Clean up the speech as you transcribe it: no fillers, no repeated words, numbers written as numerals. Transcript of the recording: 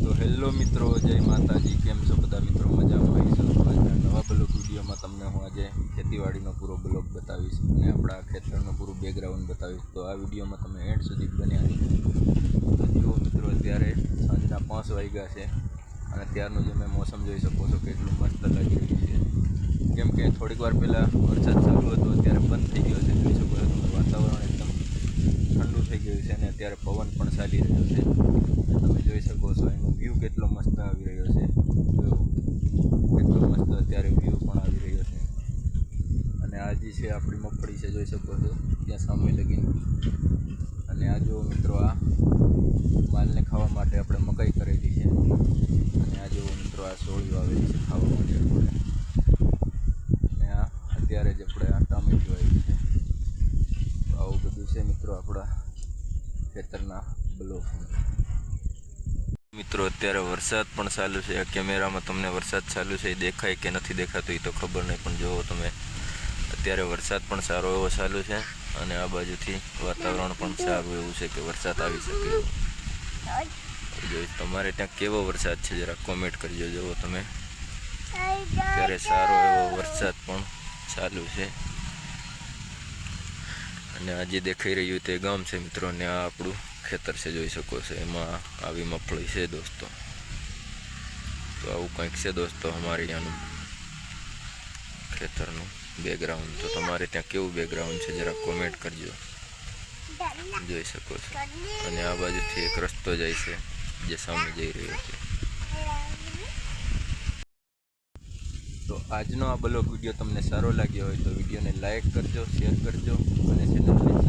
તો હેલો મિત્રો, જય માતાજી. કેમ છો બધા મિત્રો? મજામાં આવીશું. આજના નવા બ્લોગ વિડીયોમાં તમને હું આજે ખેતીવાડીનો પૂરો બ્લોગ બતાવીશ અને આપણા ખેતરનું પૂરું બેકગ્રાઉન્ડ બતાવીશ. તો આ વિડીયોમાં તમે એન્ડ સુધી બન્યા રહીજો. જુઓ મિત્રો, અત્યારે સાંજના 5 વાગ્યા છે અને ત્યારનું તમે મોસમ જોઈ શકો છો કેટલું મસ્ત લાગી રહ્યું છે. કેમ કે થોડીક વાર પહેલાં વરસાદ ચાલુ હતો, અત્યારે બંધ થઈ ગયો છે. જોઈ શકો છો તમે, વાતાવરણ એકદમ ઠંડુ થઈ ગયું છે અને અત્યારે પવન પણ ચાલી રહ્યો છે. તમે જોઈ શકો છો એનો વ્યૂ કેટલો મસ્ત આવી રહ્યો છે. કેટલો મસ્ત અત્યારે વ્યૂ પણ આવી રહ્યો છે. અને આ જે છે આપણી મગફળી છે, જોઈ શકો છો ત્યાં સામે લગી. અને આ જો મિત્રો, આ માલને ખાવા માટે આપણે મકાઈ કરેલી છે. અને આ જો મિત્રો, આ સોળી વાવેલી છે ખાવા માટે આપણે. અને આ અત્યારે જ આપણે આ ટામેટું આવ્યું છે. તો આવું બધું છે મિત્રો આપણા ખેતરના બ્લોક. મિત્રો, અત્યારે વરસાદ પણ ચાલુ છે. આ કેમેરામાં તમને વરસાદ ચાલુ છે એ દેખાય કે નથી દેખાતું એ તો ખબર નહીં, પણ જુઓ તમે, અત્યારે વરસાદ પણ સારો એવો ચાલુ છે અને આ બાજુથી વાતાવરણ પણ સારું એવું છે કે વરસાદ આવી શકે. જો તમારે ત્યાં કેવો વરસાદ છે જરા કોમેન્ટ કરજો. જુઓ તમે, અત્યારે સારો એવો વરસાદ પણ ચાલુ છે. અને આ જે દેખાઈ રહ્યું તે ગામ છે મિત્રો, ને આ આપણું ખેતર છે, જોઈ શકો છો. એમાં આવી મગફળી છે દોસ્તો. તો આવું કંઈક છે દોસ્તો અમારે ત્યાંનું ખેતરનું બેકગ્રાઉન્ડ. તો તમારે ત્યાં કેવું બેકગ્રાઉન્ડ છે જરા કોમેન્ટ કરજો. જોઈ શકો છો. અને આ બાજુથી એક રસ્તો જાય છે જે સામે જઈ રહ્યો છે. તો આજનો આ બ્લોગ વિડીયો તમને સારો લાગ્યો હોય તો વિડીયોને લાઈક કરજો, શેર કરજો અને ચેનલને